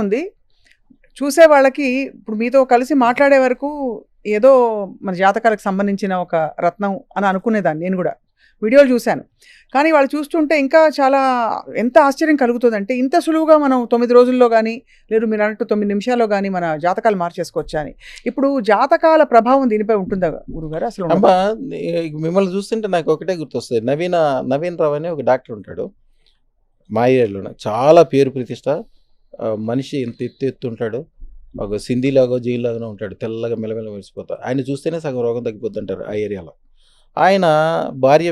ఉంది. చూసే వాళ్ళకి ఇప్పుడు మీతో కలిసి మాట్లాడే వరకు ఏదో మన జాతకాలకు సంబంధించిన ఒక రత్నం అని అనుకునేదాన్ని నేను కూడా. వీడియోలు చూశాను. కానీ వాళ్ళు చూస్తుంటే ఇంకా చాలా ఎంత ఆశ్చర్యం కలుగుతుందంటే, ఇంత సులువుగా మనం 9 రోజుల్లో గానీ, లేదు మీరన్నట్టు 9 నిమిషాల్లో గానీ మన జాతకాలు మార్చేసుకోవచ్చా అని. ఇప్పుడు జాతకాల ప్రభావం దీనిపై ఉంటుందా గురుగారు అసలు ఉండదా? అమ్మా మిమ్మల్ని చూస్తుంటే నాకు ఒకటే గుర్తొస్తుంది. నవీన్ రావు అని ఒక డాక్టర్ ఉంటాడు మా ఏరియాలోనే. చాలా పేరు ప్రతిష్ట. మనిషి ఇంత ఎత్తుంటాడు. ఒక సింధీలాగో జైల్లాగానే ఉంటాడు. తెల్లగా మెలమెల మెరిసిపోతాడు. ఆయన చూస్తేనే సగం రోగం తగ్గిపోద్ది అంటారు ఆ ఏరియాలో. ఆయన భార్య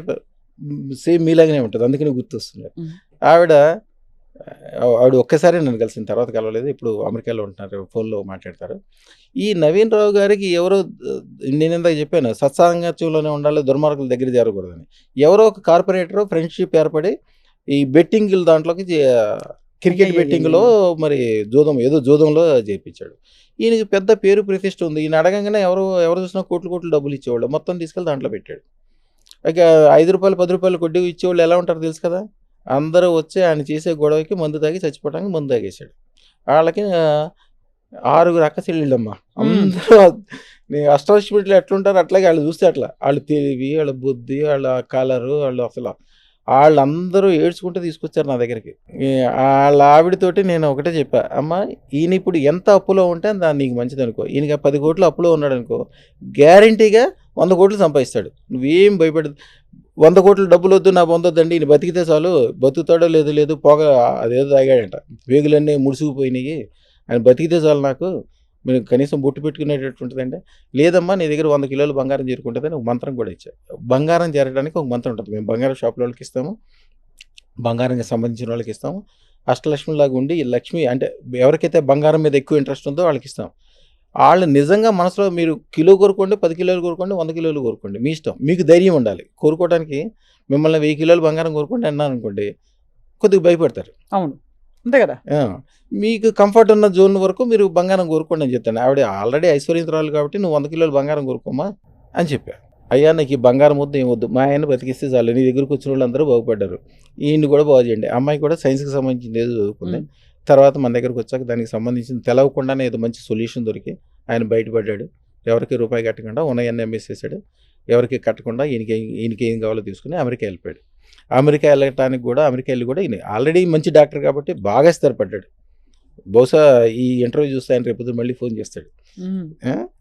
సేమ్ మీలాగానే ఉంటుంది. అందుకని గుర్తొస్తుంది. ఆవిడ ఒక్కసారి నన్ను కలిసిన తర్వాత కలవలేదు. ఇప్పుడు అమెరికాలో ఉంటున్నారు. ఫోన్లో మాట్లాడతారు. ఈ నవీన్ రావు గారికి ఎవరో నేను ఇందాక చెప్పాను సత్సాంగత్యంలోనే ఉండాలి, దుర్మార్గుల దగ్గర చేరకూడదని. ఎవరో ఒక కార్పొరేటర్ ఫ్రెండ్షిప్ ఏర్పడి ఈ బెట్టింగ్ దాంట్లోకి క్రికెట్ బెట్టింగ్లో మరి జూదంలో చేయించాడు. ఈయనకి పెద్ద పేరు ప్రతిష్ట ఉంది. ఈయన అడగంగానే ఎవరు చూసినా కోట్లు డబ్బులు ఇచ్చేవాళ్ళు. మొత్తం తీసుకెళ్ళి దాంట్లో పెట్టాడు. ఇక 5 రూపాయలు 10 రూపాయలు కొద్ది ఇచ్చేవాళ్ళు ఎలా ఉంటారు తెలుసు కదా. అందరూ వచ్చి ఆయన చేసే గొడవకి మందు తాగి చచ్చిపోవడానికి మందు తాగేశాడు. వాళ్ళకి 6 అక్క చెల్లెళ్ళమ్మా. అందరూ అష్టాదశమిలో ఎట్లుంటారు అట్లాగే వాళ్ళు చూస్తే అట్లా. వాళ్ళు తెలివి, వాళ్ళ బుద్ధి, వాళ్ళ కలరు, వాళ్ళు అసలు వాళ్ళందరూ ఏడ్చుకుంటూ తీసుకొచ్చారు నా దగ్గరికి. వాళ్ళ ఆవిడతోటి నేను ఒకటే చెప్పా, అమ్మ ఈయన ఇప్పుడు ఎంత అప్పులో ఉంటే దాన్ని నీకు మంచిది అనుకో. ఈయనకి 10 కోట్లు అప్పులో ఉన్నాడు అనుకో, గ్యారంటీగా 100 కోట్లు సంపాదిస్తాడు. నువ్వేం భయపడదు. 100 కోట్ల డబ్బులు వద్దు, నా పొందొద్దండి, ఈయన బతికితే చాలు. బతుకుతాడో లేదు పొగ అదేదో తాగాడంట, వేగులన్నీ ముడుసుకుపోయినాయి, ఆయన బతికితే చాలు, నాకు మీరు కనీసం బొట్టు పెట్టుకునేటట్టు ఉంటుందంటే, లేదమ్మా నీ దగ్గర 100 కిలోలు బంగారం చేరుకుంటుందని ఒక మంత్రం కూడా ఇచ్చా. బంగారం చేరడానికి ఒక మంత్రం ఉంటుంది. మేము బంగారం షాపుల వాళ్ళకి ఇస్తాము, బంగారానికి సంబంధించిన వాళ్ళకి ఇస్తాము. అష్టలక్ష్మిలాగా ఉండి లక్ష్మి అంటే ఎవరికైతే బంగారం మీద ఎక్కువ ఇంట్రెస్ట్ ఉందో వాళ్ళకి ఇస్తాం. వాళ్ళు నిజంగా మనసులో మీరు కిలో కోరుకోండి, 10 కిలోలు కోరుకోండి, 100 కిలోలు కోరుకోండి, మీ ఇష్టం. మీకు ధైర్యం ఉండాలి కోరుకోవడానికి. మిమ్మల్ని 1000 కిలోలు బంగారం కోరుకోండి అన్నాను అనుకోండి, కొద్దిగా భయపడతారు. అవును, అంతే కదా. మీకు కంఫర్ట్ ఉన్న జోన్ వరకు మీరు బంగారం కోరుకోండి అని చెప్తాను. ఆవిడ ఆల్రెడీ ఐశ్వర్యవంతురాలు కాబట్టి నువ్వు 100 కిలోలు బంగారం కోరుకోమా అని చెప్పా. అయ్యా నాకు ఈ బంగారం వద్దు, ఏం వద్దు, మా ఆయన బతికిస్తే చాలు, నీ దగ్గరికి వచ్చిన వాళ్ళు అందరూ బాగుపడ్డారు, ఈయన్ని కూడా బాగు చేయండి. అమ్మాయి కూడా సైన్స్కి సంబంధించింది ఏదో చదువుకుంది. తర్వాత మన దగ్గరకు వచ్చాక దానికి సంబంధించిన తెలవకుండానే ఏదో మంచి సొల్యూషన్ దొరికి ఆయన బయటపడ్డాడు. ఎవరికి రూపాయి కట్టకుండా ఉన్నాయన్నీ అమ్మేసేసాడు. ఎవరికి కట్టకుండా ఈయనకి ఏం కావాలో తీసుకుని అమెరికా వెళ్ళిపోయాడు. అమెరికా వెళ్ళటానికి కూడా అమెరికా వెళ్ళి కూడా ఈయన ఆల్రెడీ మంచి డాక్టర్ కాబట్టి బాగా స్థిరపడ్డాడు. బహుశా ఈ ఇంటర్వ్యూ చూస్తే ఆయన రేపు మళ్ళీ ఫోన్ చేస్తాడు.